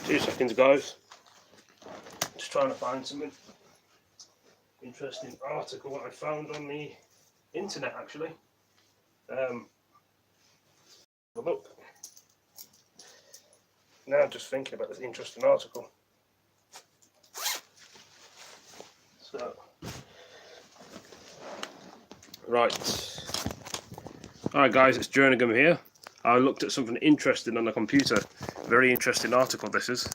2 seconds, guys. Just trying to find something interesting article that I found on the internet, actually. Look. Now I'm just thinking about this interesting article. So, right. Alright guys, it's Jerningham here. I looked at something interesting on the computer. Very interesting article this is.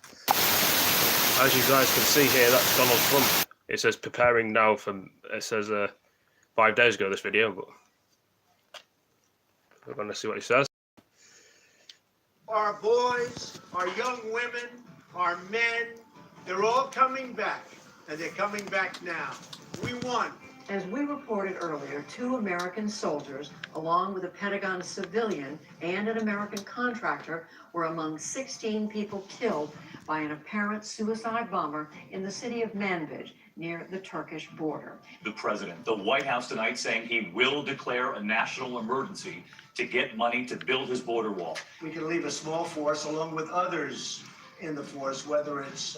As you guys can see here, that's Donald Trump. It says preparing now for, it says 5 days ago this video, but we're going to see what he says. Our boys, our young women, our men, they're all coming back, and they're coming back now. We won. As we reported earlier, 2 American soldiers, along with a Pentagon civilian and an American contractor, were among 16 people killed by an apparent suicide bomber in the city of Manbij, near the Turkish border. The president, the White House tonight saying he will declare a national emergency to get money to build his border wall. We can leave a small force along with others in the force, whether it's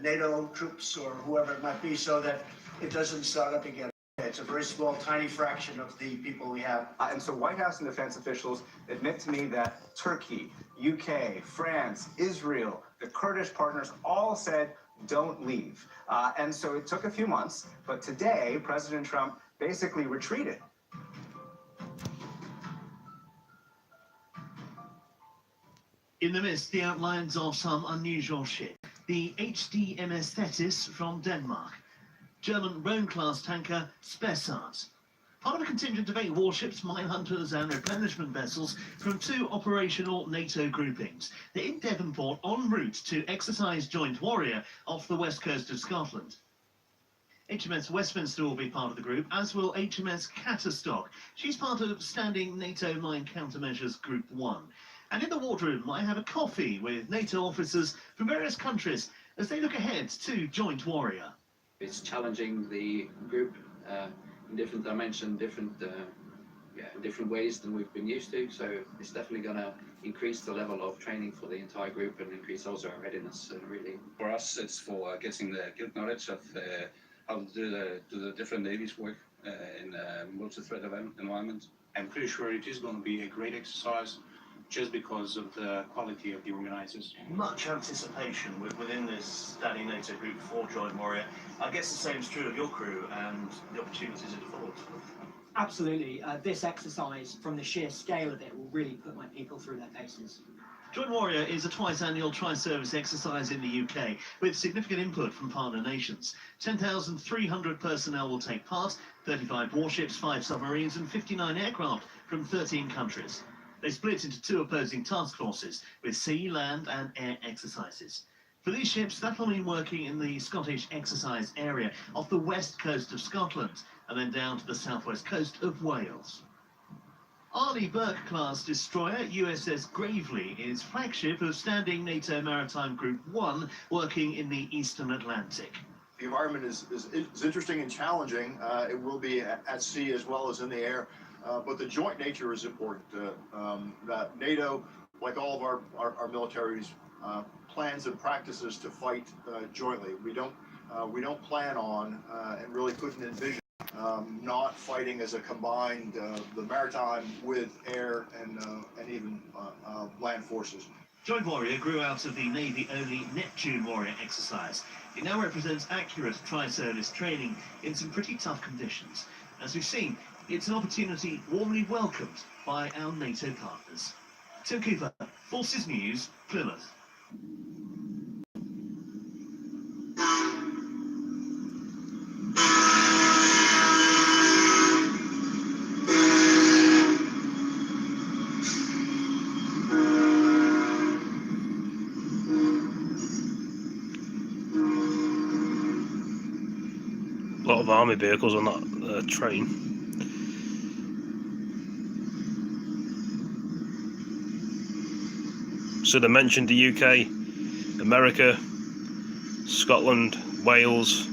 NATO troops or whoever it might be, so that it doesn't start up again. It's a very small, tiny fraction of the people we have. And so White House and defense officials admit to me that Turkey, UK, France, Israel, the Kurdish partners all said, don't leave. And so it took a few months, but today, President Trump basically retreated. In the midst, the outlines of some unusual ship. The HDMS Thetis from Denmark. German Rhone-class tanker Spessart. Part of a contingent of 8 warships, mine hunters and replenishment vessels from 2 operational NATO groupings. They're in Devonport en route to exercise Joint Warrior off the west coast of Scotland. HMS Westminster will be part of the group, as will HMS Catterstock. She's part of standing NATO Mine Countermeasures Group 1. And in the wardroom, I have a coffee with NATO officers from various countries as they look ahead to Joint Warrior. It's challenging the group in different dimensions, different ways than we've been used to. So it's definitely going to increase the level of training for the entire group and increase also our readiness. Really, for us, it's for getting the good knowledge of how to do the different navies work in a multi-threat environment. I'm pretty sure it is going to be a great exercise, just because of the quality of the organisers. Much anticipation within this standing NATO group for Joint Warrior. I guess the same is true of your crew and the opportunities it affords. Absolutely. This exercise, from the sheer scale of it, will really put my people through their paces. Joint Warrior is a twice-annual tri-service exercise in the UK with significant input from partner nations. 10,300 personnel will take part, 35 warships, 5 submarines and 59 aircraft from 13 countries. They split into 2 opposing task forces with sea, land and air exercises. For these ships, that'll mean working in the Scottish exercise area off the west coast of Scotland and then down to the southwest coast of Wales. Arleigh Burke-class destroyer USS Gravely is flagship of standing NATO Maritime Group 1 working in the Eastern Atlantic. The environment is interesting and challenging. It will be at sea as well as in the air. But the joint nature is important. That NATO, like all of our militaries, plans and practices to fight jointly. We don't plan on and really couldn't envision not fighting as a combined the maritime with air and even land forces. Joint Warrior grew out of the Navy-only Neptune Warrior exercise. It now represents accurate tri-service training in some pretty tough conditions. As we've seen, it's an opportunity warmly welcomed by our NATO partners. Tim Cooper, Forces News, Plymouth. A lot of army vehicles on that train. So they mentioned the UK, America, Scotland, Wales.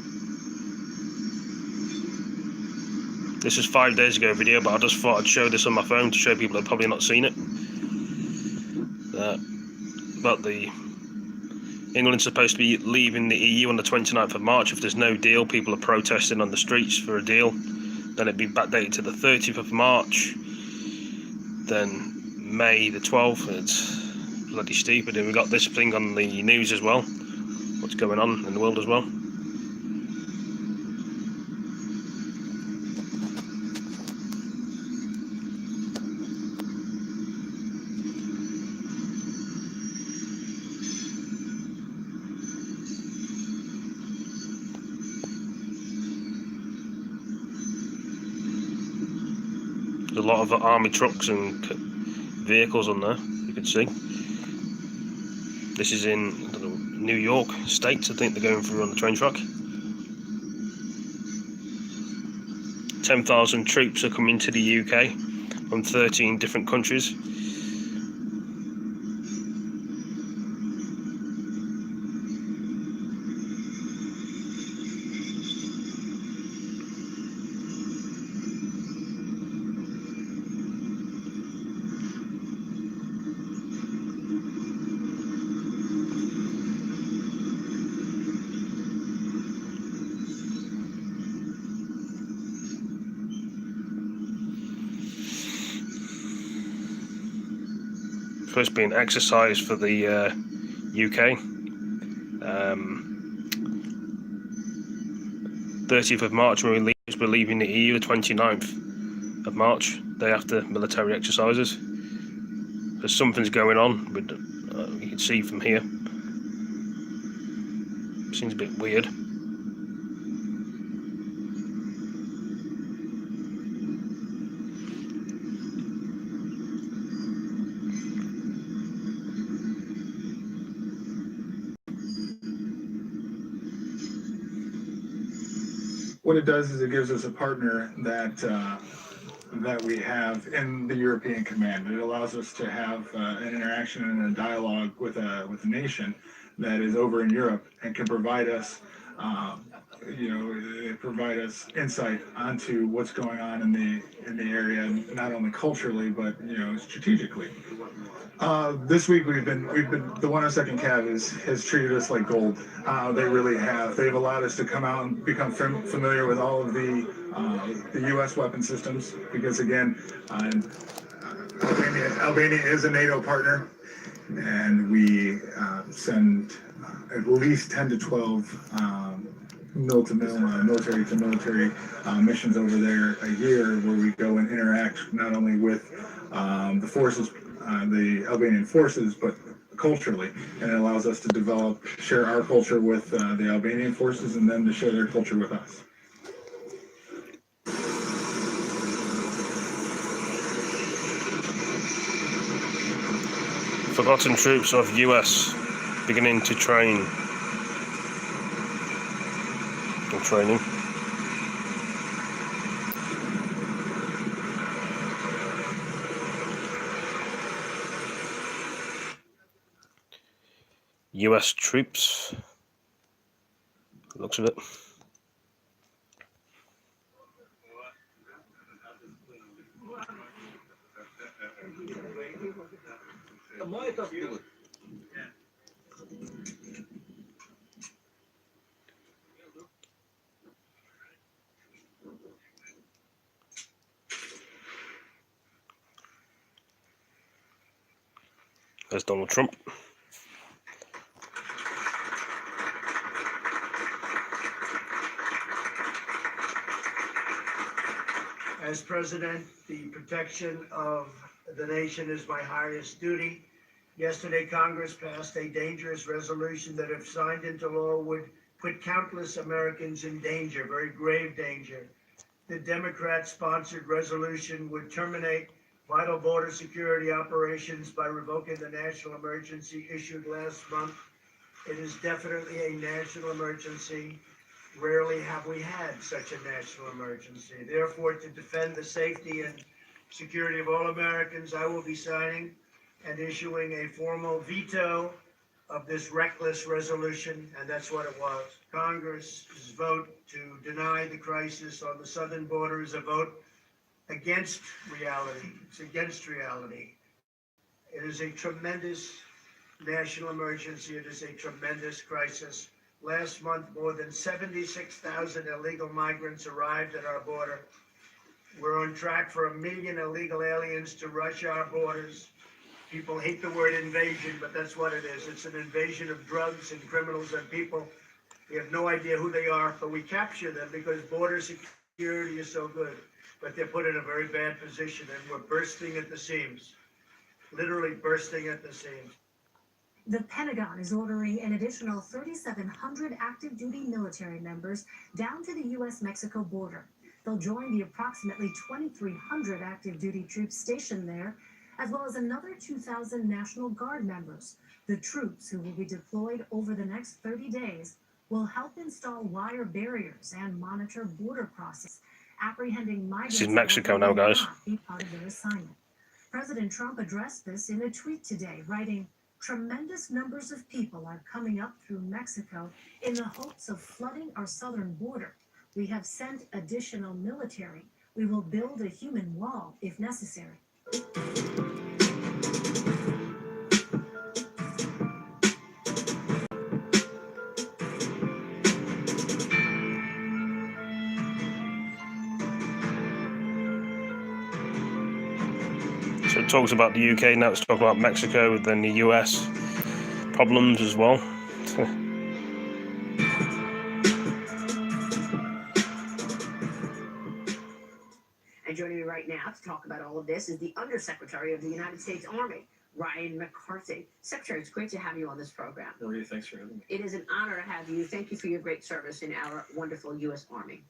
This is 5 days ago video, but I just thought I'd show this on my phone to show people that have probably not seen it. About the England's supposed to be leaving the EU on the 29th of March. If there's no deal, people are protesting on the streets for a deal. Then it'd be backdated to the 30th of March. Then May the 12th. It's bloody stupid. And we got this thing on the news as well. What's going on in the world as well. There's a lot of army trucks and vehicles on there, you can see. This is in, I don't know, New York State, I think they're going through on the train track. 10,000 troops are coming to the UK from 13 different countries. Supposed to be an exercise for the UK. 30th of March we're leaving the EU, the 29th of March, day after military exercises. There's something's going on, with, you can see from here. Seems a bit weird. What it does is it gives us a partner that we have in the European Command. It allows us to have an interaction and a dialogue with a nation that is over in Europe and can provide us, provide us insight onto what's going on in the area, not only culturally but strategically. This week we've been the 102nd Cav has treated us like gold. They really have. They've allowed us to come out and become familiar with all of the U.S. weapon systems, because again, Albania is a NATO partner, and we send at least 10 to 12 military to military missions over there a year, where we go and interact not only with the forces, the Albanian forces, but culturally, and it allows us to share our culture with the Albanian forces, and then to share their culture with us. Forgotten troops of US beginning to train. Or training. US troops. Looks of it. There's Donald Trump. As president, the protection of the nation is my highest duty. Yesterday, Congress passed a dangerous resolution that, if signed into law, would put countless Americans in danger, very grave danger. The Democrat-sponsored resolution would terminate vital border security operations by revoking the national emergency issued last month. It is definitely a national emergency. Rarely have we had such a national emergency. Therefore, to defend the safety and security of all Americans, I will be signing and issuing a formal veto of this reckless resolution, and that's what it was. Congress's vote to deny the crisis on the southern border is a vote against reality. It's against reality. It is a tremendous national emergency. It is a tremendous crisis. Last month, more than 76,000 illegal migrants arrived at our border. We're on track for 1 million illegal aliens to rush our borders. People hate the word invasion, but that's what it is. It's an invasion of drugs and criminals and people. We have no idea who they are, but we capture them because border security is so good. But they're put in a very bad position, and we're bursting at the seams, literally bursting at the seams. The Pentagon is ordering an additional 3,700 active duty military members down to the U.S.-Mexico border. They'll join the approximately 2,300 active duty troops stationed there, as well as another 2,000 National Guard members. The troops, who will be deployed over the next 30 days, will help install wire barriers and monitor border crossings, apprehending migrants. This is Mexico now, guys. Not be part of their assignment. President Trump addressed this in a tweet today, writing, "Tremendous numbers of people are coming up through Mexico in the hopes of flooding our southern border. We have sent additional military. We will build a human wall if necessary." So it talks about the UK, now it's talking about Mexico, then the US problems as well. And joining me right now to talk about all of this is the Undersecretary of the United States Army, Ryan McCarthy. Secretary, it's great to have you on this program. Maria, thanks for having me. It is an honor to have you. Thank you for your great service in our wonderful U.S. Army.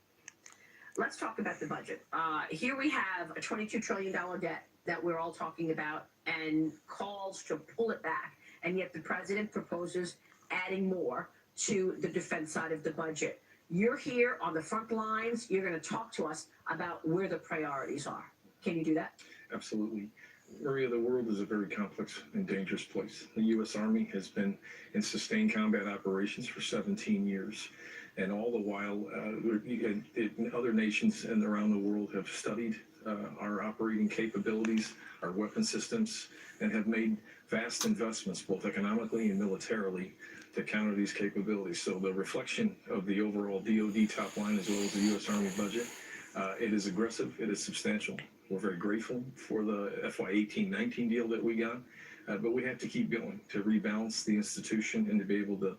Let's talk about the budget. Here we have a $22 trillion debt that we're all talking about and calls to pull it back. And yet the president proposes adding more to the defense side of the budget. You're here on the front lines. You're going to talk to us about where the priorities are. Can you do that? Absolutely. Maria, the world is a very complex and dangerous place. The U.S. Army has been in sustained combat operations for 17 years. And all the while, other nations and around the world have studied our operating capabilities, our weapon systems, and have made vast investments, both economically and militarily, to counter these capabilities. So the reflection of the overall DoD top line, as well as the U.S. Army budget, it is aggressive, it is substantial. We're very grateful for the FY 18-19 deal that we got, but we have to keep going to rebalance the institution and to be able to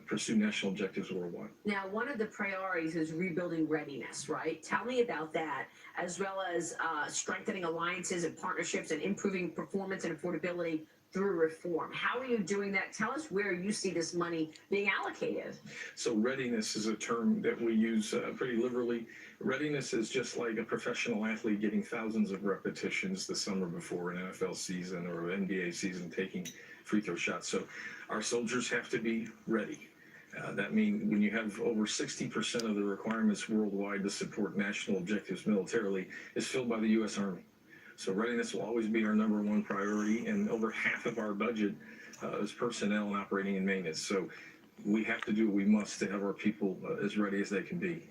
pursue national objectives worldwide. Now, one of the priorities is rebuilding readiness, right? Tell me about that, as well as strengthening alliances and partnerships and improving performance and affordability through reform. How are you doing that? Tell us where you see this money being allocated. So readiness is a term that we use pretty liberally. Readiness is just like a professional athlete getting thousands of repetitions the summer before an NFL season or an NBA season, taking free throw shots. So our soldiers have to be ready. That means when you have over 60% of the requirements worldwide to support national objectives militarily is filled by the U.S. Army. So readiness will always be our number one priority, and over half of our budget is personnel and operating and maintenance. So we have to do what we must to have our people as ready as they can be.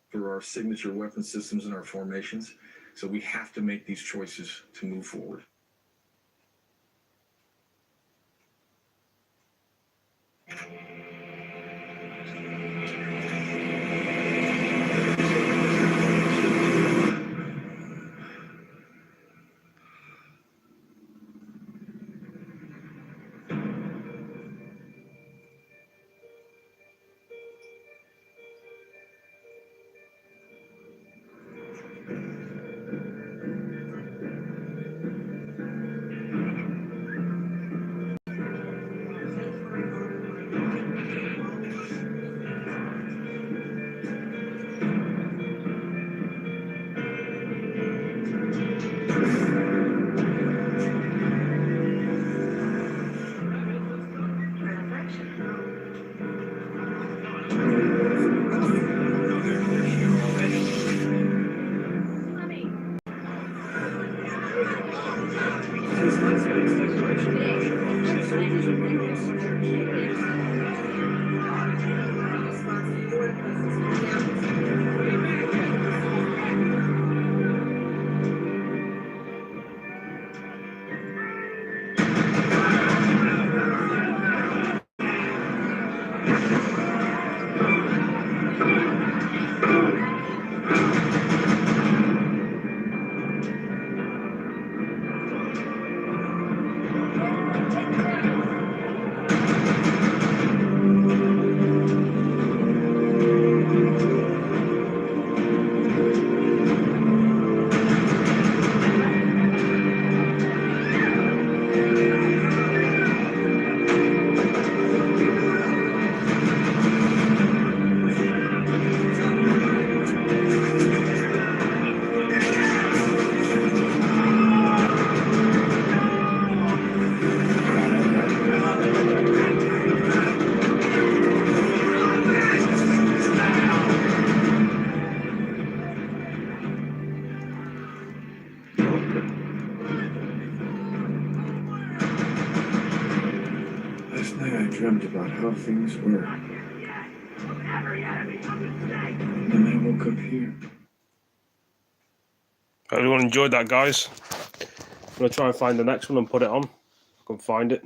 For our signature weapon systems and our formations. So we have to make these choices to move forward. Last night I dreamt about how things were. And I woke up here. Hope everyone enjoyed that, guys. I'm going to try and find the next one and put it on. I can find it.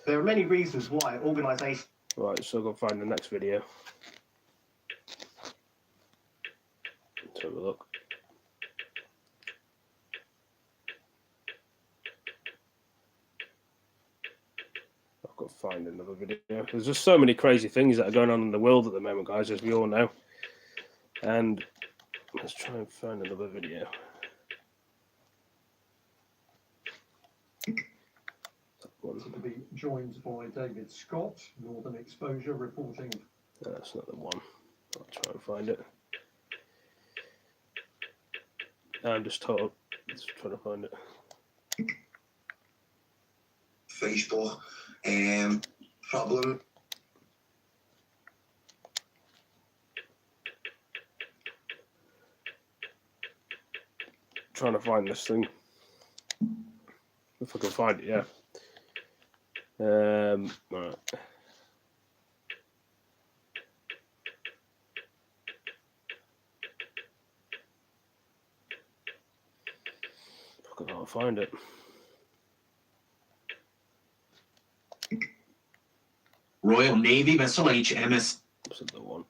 There are many reasons why organisations... Right, so I'll go find the next video. Let's have a look. I've got to find another video. There's just so many crazy things that are going on in the world at the moment, guys, as we all know. And let's try and find another video. To be joined by David Scott, Northern Exposure, reporting. That's not the one. I'll try and find it. I'm just trying to find it. Facebook, problem. Trying to find this thing. If I can find it, yeah. Right. I can't find it. Royal Navy vessel HMS. This is the one.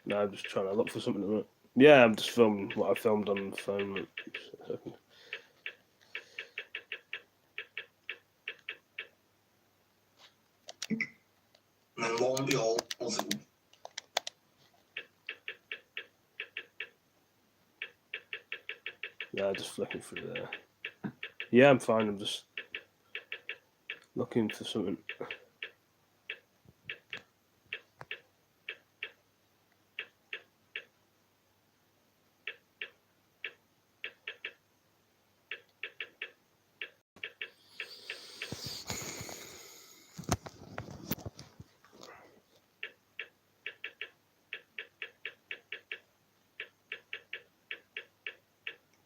No, I'm just trying to look for something. Yeah, I'm just filming what I filmed on the phone. Just a second. And lo and behold, Yeah, just flicking through there. Yeah, I'm fine. I'm just looking for something.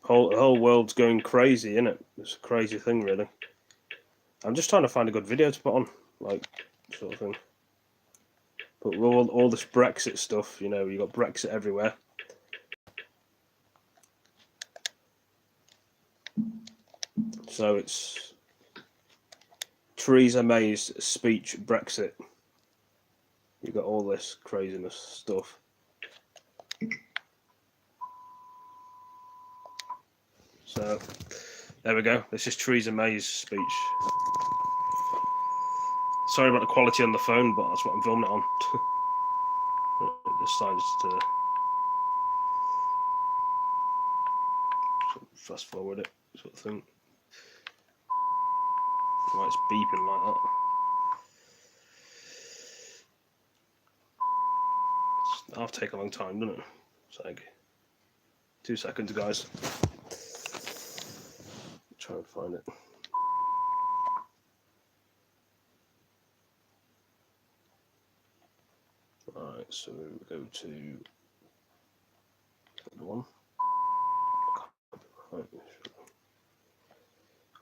The whole world's going crazy, isn't it? It's a crazy thing, really. I'm just trying to find a good video to put on, like, sort of thing. But with all this Brexit stuff, you know, you got Brexit everywhere. So it's Theresa May's speech, Brexit. You got all this craziness stuff. So there we go. This is Theresa May's speech. Sorry about the quality on the phone, but that's what I'm filming it on. It decides to fast forward it, sort of thing. Why it's beeping like that. That'll take a long time, doesn't it? It's like 2 seconds, guys. Try and find it. Alright, so we go to the one. Right.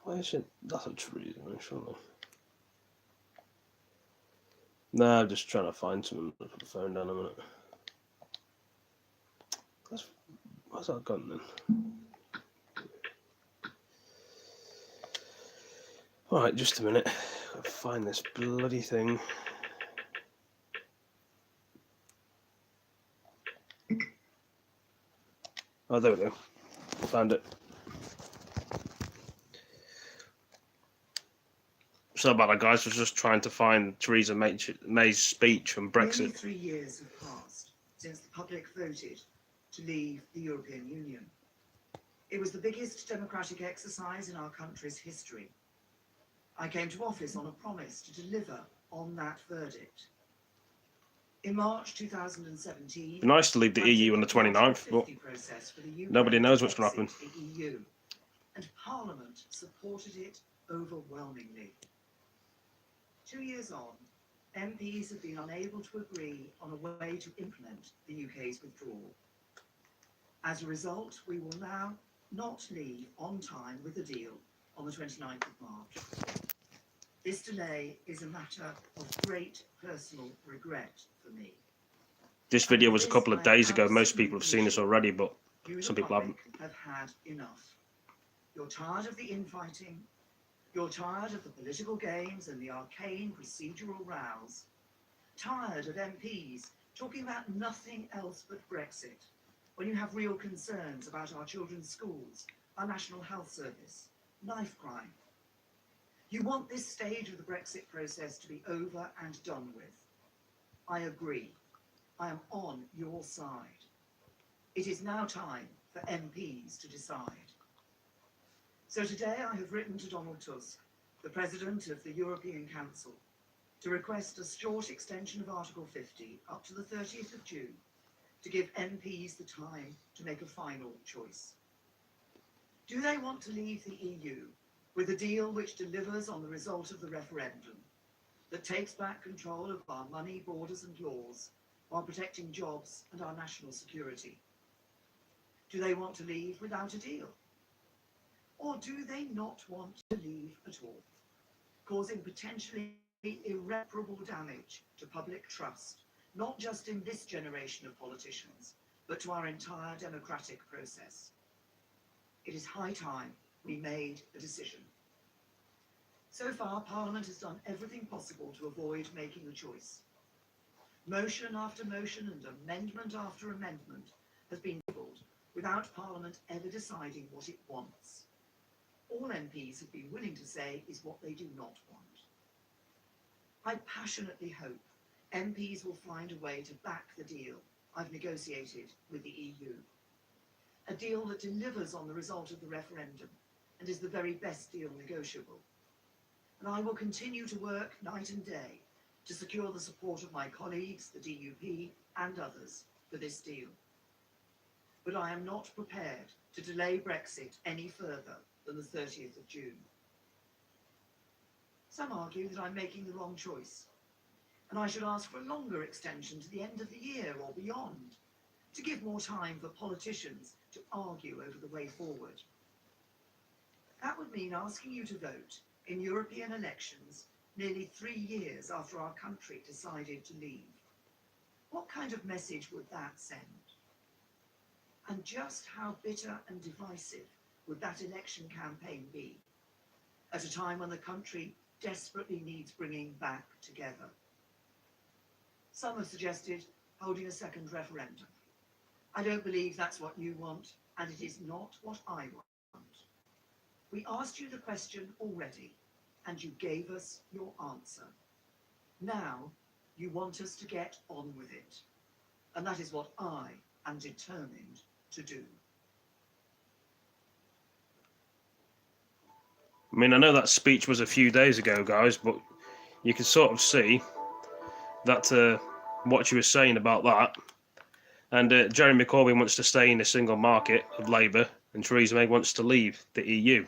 Why is it? That's a tree, surely. No, I'm just trying to find something. Put the phone down a minute. Where's that gone then? Alright, just a minute. Gotta find this bloody thing. Oh, there we go. Found it. So about that, guys. Was just trying to find Theresa May's speech on Brexit. Nearly 3 years have passed since the public voted to leave the European Union. It was the biggest democratic exercise in our country's history. I came to office on a promise to deliver on that verdict. In March 2017, It'd be nice to leave the EU on the 29th, but nobody knows what's going to happen. The EU, and Parliament supported it overwhelmingly. 2 years on, MPs have been unable to agree on a way to implement the UK's withdrawal. As a result, we will now not leave on time with the deal on the 29th of March. This delay is a matter of great personal regret for me. This video was a couple of days ago. Most people have seen this already, but some people haven't. Have had enough. You're tired of the infighting. You're tired of the political games and the arcane procedural rows. Tired of MPs talking about nothing else but Brexit, when you have real concerns about our children's schools, our National Health Service, knife crime. You want this stage of the Brexit process to be over and done with. I agree. I am on your side. It is now time for MPs to decide. So today I have written to Donald Tusk, the President of the European Council, to request a short extension of Article 50 up to the 30th of June to give MPs the time to make a final choice. Do they want to leave the EU with a deal which delivers on the result of the referendum, that takes back control of our money, borders and laws, while protecting jobs and our national security? Do they want to leave without a deal? Or do they not want to leave at all, causing potentially irreparable damage to public trust, not just in this generation of politicians, but to our entire democratic process? It is high time we made a decision. So far, Parliament has done everything possible to avoid making a choice. Motion after motion and amendment after amendment has been tabled without Parliament ever deciding what it wants. All MPs have been willing to say is what they do not want. I passionately hope MPs will find a way to back the deal I've negotiated with the EU. A deal that delivers on the result of the referendum and is the very best deal negotiable. And I will continue to work night and day to secure the support of my colleagues, the DUP and others for this deal. But I am not prepared to delay Brexit any further than the 30th of June. Some argue that I'm making the wrong choice, and I should ask for a longer extension to the end of the year or beyond, to give more time for politicians to argue over the way forward. That would mean asking you to vote in European elections nearly 3 years after our country decided to leave. What kind of message would that send? And just how bitter and divisive would that election campaign be, at a time when the country desperately needs bringing back together? Some have suggested holding a second referendum. I don't believe that's what you want, and it is not what I want. We asked you the question already, and you gave us your answer. Now, you want us to get on with it, and that is what I am determined to do. I mean, I know that speech was a few days ago, guys, but you can sort of see that what you were saying about that. And Jeremy Corbyn wants to stay in the single market of Labour, and Theresa May wants to leave the EU.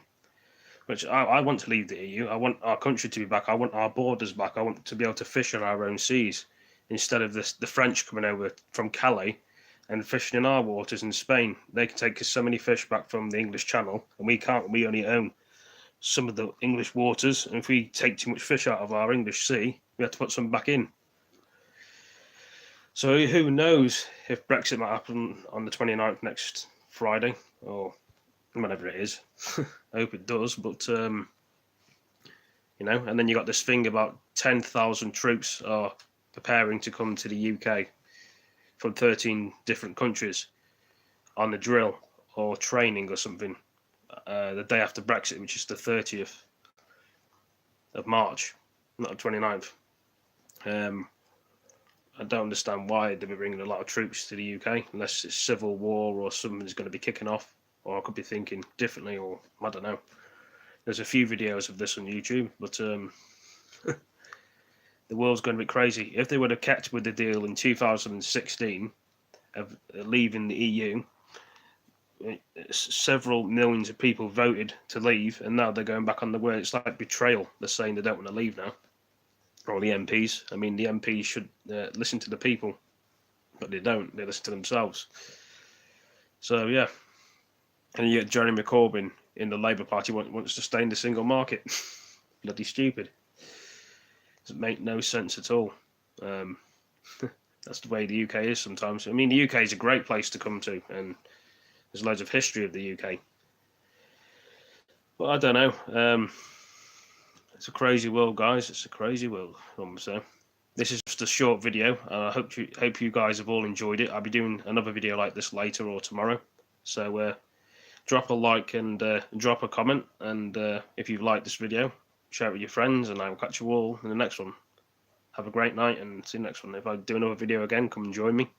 Which I want to leave the EU. I want our country to be back. I want our borders back. I want to be able to fish on our own seas, instead of the French coming over from Calais and fishing in our waters in Spain. They can take so many fish back from the English Channel, and we can't. We only own some of the English waters, and if we take too much fish out of our English sea, we have to put some back in. So who knows if Brexit might happen on the 29th next Friday, or whenever it is. I hope it does, but you know, and then you got this thing about 10,000 troops are preparing to come to the UK from 13 different countries on the drill or training or something the day after Brexit, which is the 30th of March, not the 29th. I don't understand why they'll be bringing a lot of troops to the UK unless it's civil war or something's going to be kicking off, or I could be thinking differently, or I don't know. There's a few videos of this on YouTube, but the world's going to be crazy. If they would have kept with the deal in 2016 of leaving the EU, several millions of people voted to leave, and now they're going back on the word. It's like betrayal. They're saying they don't want to leave now. Or the MPs. I mean, the MPs should listen to the people, but they don't. They listen to themselves. So, yeah. And yet Jeremy Corbyn in the Labour Party wants to stay in the single market. Bloody stupid. Doesn't make no sense at all. That's the way the UK is sometimes. I mean, the UK is a great place to come to, and there's loads of history of the UK. But I don't know. It's a crazy world, guys. It's a crazy world, I'm saying. This is just a short video. I hope you guys have all enjoyed it. I'll be doing another video like this later or tomorrow. So drop a like and drop a comment. And if you've liked this video, share it with your friends. And I will catch you all in the next one. Have a great night and see you next one. If I do another video again, come and join me.